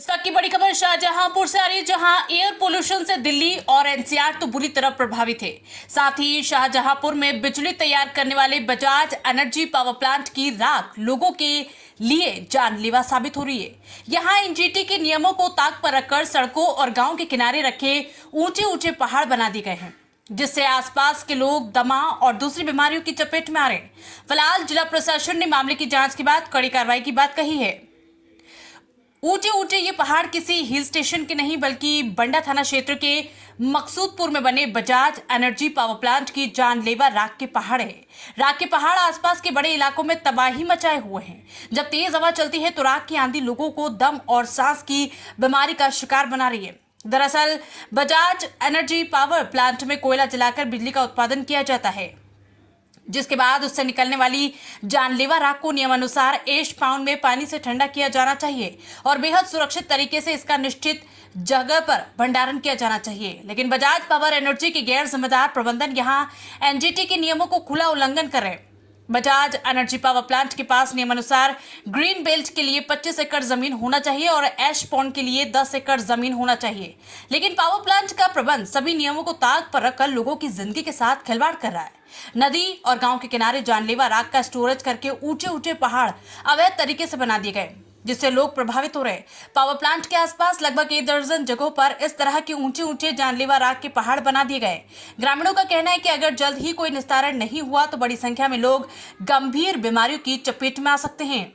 इस वक्त की बड़ी खबर शाहजहांपुर से आ रही है, जहां एयर पोल्यूशन से दिल्ली और एनसीआर तो बुरी तरह प्रभावित है। साथ ही शाहजहांपुर में बिजली तैयार करने वाले बजाज एनर्जी पावर प्लांट की राख लोगों के लिए जानलेवा साबित हो रही है। यहां एनजीटी के नियमों को ताक पर रखकर सड़कों और गांव के किनारे रखे ऊंचे ऊंचे पहाड़ बना दिए गए हैं, जिससे आसपास के लोग दमा और दूसरी बीमारियों की चपेट में आ रहे हैं। फिलहाल जिला प्रशासन ने मामले की जांच के बाद कड़ी कार्रवाई की बात कही है। ऊंचे ऊंचे ये पहाड़ किसी हिल स्टेशन के नहीं बल्कि बंडा थाना क्षेत्र के मकसूदपुर में बने बजाज एनर्जी पावर प्लांट की जानलेवा राख के पहाड़ है। राख के पहाड़ आसपास के बड़े इलाकों में तबाही मचाए हुए हैं। जब तेज हवा चलती है तो राख की आंधी लोगों को दम और सांस की बीमारी का शिकार बना रही है। दरअसल बजाज एनर्जी पावर प्लांट में कोयला जलाकर बिजली का उत्पादन किया जाता है, जिसके बाद उससे निकलने वाली जानलेवा राख को नियमानुसार एश पाउंड में पानी से ठंडा किया जाना चाहिए और बेहद सुरक्षित तरीके से इसका निश्चित जगह पर भंडारण किया जाना चाहिए। लेकिन बजाज पावर एनर्जी के गैर जिम्मेदार प्रबंधन यहां एनजीटी के नियमों को खुला उल्लंघन कर रहे हैं। बजाज एनर्जी पावर प्लांट के पास नियमानुसार ग्रीन बेल्ट के लिए 25 एकड़ जमीन होना चाहिए और ऐश पॉन्ड के लिए 10 एकड़ जमीन होना चाहिए। लेकिन पावर प्लांट का प्रबंध सभी नियमों को ताक पर रखकर लोगों की जिंदगी के साथ खिलवाड़ कर रहा है। नदी और गांव के किनारे जानलेवा राख का स्टोरेज करके ऊंचे ऊंचे पहाड़ अवैध तरीके से बना दिए गए, जिससे लोग प्रभावित हो रहे। पावर प्लांट के आसपास लगभग 1 दर्जन जगहों पर इस तरह के ऊंचे ऊंचे जानलेवा राख के पहाड़ बना दिए गए। ग्रामीणों का कहना है कि अगर जल्द ही कोई निस्तारण नहीं हुआ तो बड़ी संख्या में लोग गंभीर बीमारियों की चपेट में आ सकते हैं।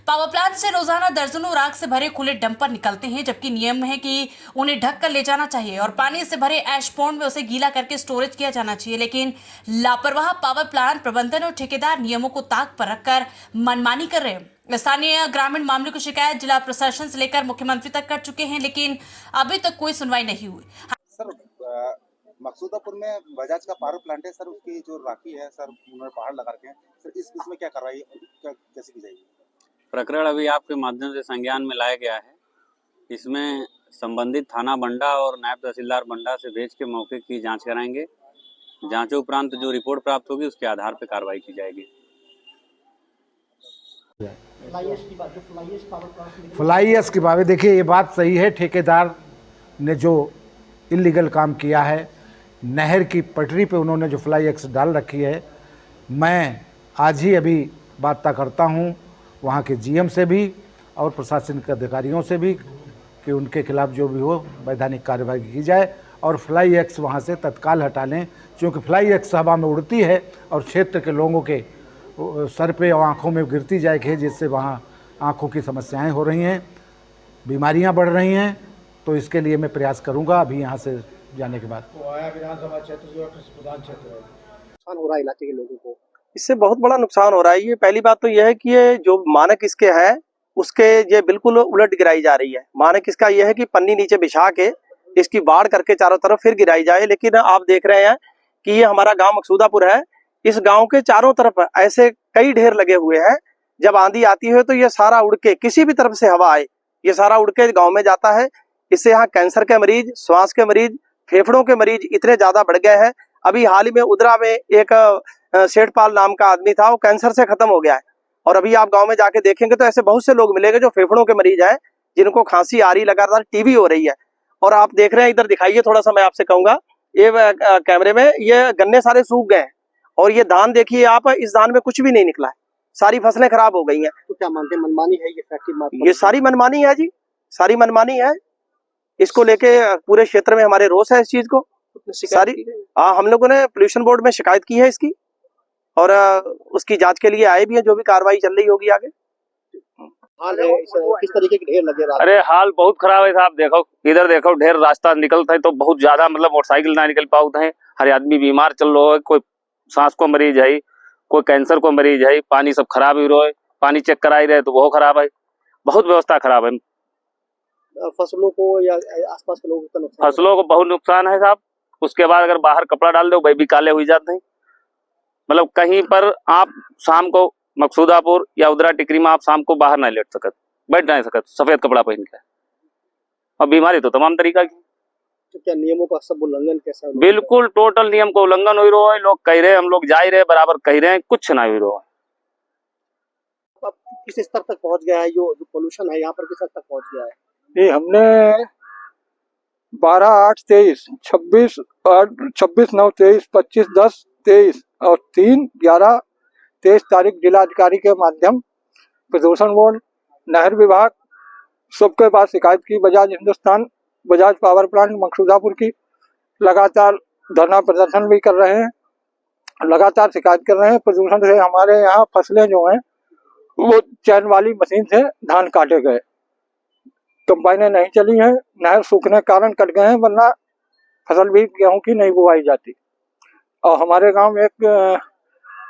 पावर प्लांट से रोजाना दर्जनों राख से भरे खुले डंपर निकलते हैं, जबकि नियम है कि उन्हें ढक कर ले जाना चाहिए और पानी से भरे ऐश पॉन्ड में उसे गीला करके स्टोरेज किया जाना चाहिए। लेकिन लापरवाह पावर प्लांट प्रबंधन और ठेकेदार नियमों को ताक पर रखकर मनमानी कर रहे हैं। स्थानीय ग्रामीण मामले की शिकायत जिला प्रशासन से लेकर मुख्यमंत्री तक कर चुके हैं, लेकिन अभी तक कोई सुनवाई नहीं हुई। सर, मकसूदापुर में बजाज का पावर प्लांट है सर, उसकी जो राखी है सर, उन्होंने पहाड़ लगा रखे हैं सर, इसमें क्या कार्रवाई कैसे की जाएगी? प्रकरण अभी आपके माध्यम से संज्ञान में लाया गया है। इसमें संबंधित थाना बंडा और नायब तहसीलदार बंडा से भेज के मौके की जांच कराएंगे। जांच उपरांत जो रिपोर्ट प्राप्त होगी उसके आधार पर कार्रवाई की जाएगी। फ्लाई ऐश की बात, देखिए ये बात सही है। ठेकेदार ने जो इल्लीगल काम किया है, नहर की पटरी पे उन्होंने जो फ्लाई ऐश डाल रखी है, मैं आज ही अभी वार्ता करता हूँ वहाँ के जीएम से भी और प्रशासनिक अधिकारियों से भी कि उनके खिलाफ जो भी हो वैधानिक कार्रवाई की जाए और फ्लाई ऐश वहाँ से तत्काल हटा लें, क्योंकि फ्लाई ऐश हवा में उड़ती है और क्षेत्र के लोगों के सर पे और आँखों में गिरती जाएगी, जिससे वहाँ आँखों की समस्याएं हो रही हैं, बीमारियां बढ़ रही हैं। तो इसके लिए मैं प्रयास करूंगा अभी यहाँ से जाने के बाद। तो आया विधानसभा क्षेत्र जो प्रधान क्षेत्र है, नुकसान हो रहा है इलाके के लोगों को, इससे बहुत बड़ा नुकसान हो रहा है। ये पहली बात तो यह है कि ये जो मानक इसके है उसके ये बिल्कुल उलट गिराई जा रही है। मानक इसका यह है कि पन्नी नीचे बिछा के इसकी बाढ़ करके चारों तरफ फिर गिराई जाए, लेकिन आप देख रहे हैं कि ये हमारा गांव मकसूदापुर है। इस गांव के चारों तरफ ऐसे कई ढेर लगे हुए हैं। जब आंधी आती है तो ये सारा उड़ के, किसी भी तरफ से हवा आए, ये सारा उड़ के गाँव में जाता है। इससे यहाँ कैंसर के मरीज, श्वास के मरीज, फेफड़ों के मरीज इतने ज्यादा बढ़ गए हैं। अभी हाल ही में उधरा में एक सेठपाल नाम का आदमी था, वो कैंसर से खत्म हो गया है। और अभी आप गांव में जाके देखेंगे तो ऐसे बहुत से लोग मिलेंगे जो फेफड़ों के मरीज हैं, जिनको खांसी आ रही, लगातार टीबी हो रही है। और आप देख रहे हैं, इधर दिखाइए थोड़ा सा, मैं आपसे कहूंगा ये कैमरे में, ये गन्ने सारे सूख गए हैं और ये धान देखिए आप, इस धान में कुछ भी नहीं निकला है, सारी फसलें खराब हो गई हैं। तो क्या मानते हैं, मनमानी है ये फैक्ट्री? ये सारी मनमानी है जी, सारी मनमानी है। इसको लेके पूरे क्षेत्र में हमारे रोष है इस चीज को सारी। हम लोगों ने पोल्यूशन बोर्ड में शिकायत की है इसकी और उसकी जांच के लिए आए भी हैं। जो भी कार्रवाई चल रही होगी आगे। हाल है किस तरीके के ढेर लगे? अरे हाल बहुत खराब है साहब, देखो इधर देखो, ढेर रास्ता निकलता है तो बहुत ज्यादा, मतलब मोटरसाइकिल ना निकल पाते हैं। हर आदमी बीमार चल रहा है, कोई सांस को मरीज है, कोई कैंसर को मरीज है। पानी सब खराब ही रहा है, पानी चेक करा ही रहे तो बहुत खराब है, बहुत व्यवस्था खराब है। फसलों को या आसपास के लोगों को नुकसान? फसलों को बहुत नुकसान है साहब। उसके बाद अगर बाहर कपड़ा डाल दो, वही भी काले हो जाते हैं। मतलब कहीं पर आप शाम को मकसूदापुर या उधरा टिकरी में आप शाम को बाहर नहीं लेट सकत, बैठ नहीं सकत सफेद कपड़ा पहन के। और बीमारी तो तमाम तरीका की। तो क्या नियमों का सब उल्लंघन कैसा? बिल्कुल टोटल नियम को उल्लंघन हो रहा है। लोग कह रहे हैं, हम लोग जा ही रहे बराबर, कह रहे हैं, कुछ ना हो रहा है। अब किस स्तर तक पहुंच गया है, जो पोल्यूशन है यहाँ पर किस हद तक पहुंच गया है? ये हमने 12/8/23, 26/9/23, 25/10/23 और 3/11/23 तारीख जिलाधिकारी के माध्यम प्रदूषण बोर्ड, नहर विभाग सबके पास शिकायत की। बजाज पावर प्लांट मकसूदापुर की लगातार धरना प्रदर्शन भी कर रहे हैं, लगातार शिकायत कर रहे हैं। प्रदूषण से हमारे यहाँ फसलें जो हैं वो चैन वाली मशीन से धान काटे गए, कंबाइनें नहीं चली हैं, नहर सूखने के कारण कट गए हैं, वरना फसल भी गेहूं की नहीं बुआई जाती। और हमारे गांव में एक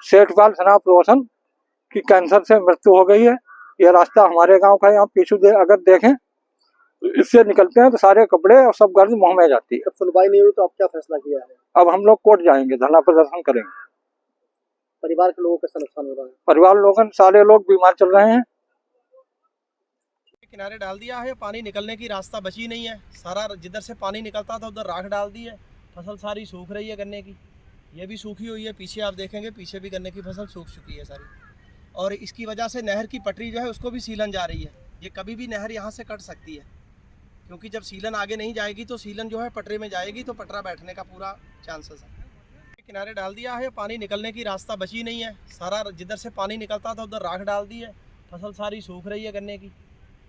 सेठपाल सनाप रोशन की कैंसर से मृत्यु हो गई है। यह रास्ता हमारे गांव का, यहाँ पीछे अगर देखें इससे निकलते हैं तो सारे कपड़े और सब गर्द मुंह में जाती है। जब सुनवाई नहीं हुई तो अब क्या फैसला किया है? अब हम लोग कोर्ट जाएंगे, धरना प्रदर्शन करेंगे। परिवार के लोगों का कैसा नुकसान हो रहा है? परिवार लोगन सारे लोग बीमार चल रहे हैं। किनारे डाल दिया है, पानी निकलने की रास्ता बची नहीं है। सारा जिधर से पानी निकलता था उधर राख डाल दी है। फसल सारी सूख रही है गन्ने की, ये भी सूखी हुई है। पीछे आप देखेंगे, पीछे भी गन्ने की फसल सूख चुकी है सारी। और इसकी वजह से नहर की पटरी जो है उसको भी सीलन जा रही है। ये कभी भी नहर यहाँ से कट सकती है, क्योंकि जब सीलन आगे नहीं जाएगी तो सीलन जो है पटरे में जाएगी तो पटरा बैठने का पूरा चांसेस है। किनारे डाल दिया है, पानी निकलने की रास्ता बची नहीं है। सारा जिधर से पानी निकलता था उधर राख डाल दी है। फसल सारी सूख रही है गन्ने की,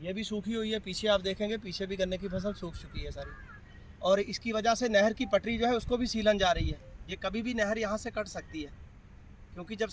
ये भी सूखी हुई है। पीछे आप देखेंगे, पीछे भी गन्ने की फसल सूख चुकी है सारी। और इसकी वजह से नहर की पटरी जो है उसको भी सीलन जा रही है। ये कभी भी नहर यहाँ से कट सकती है, क्योंकि जब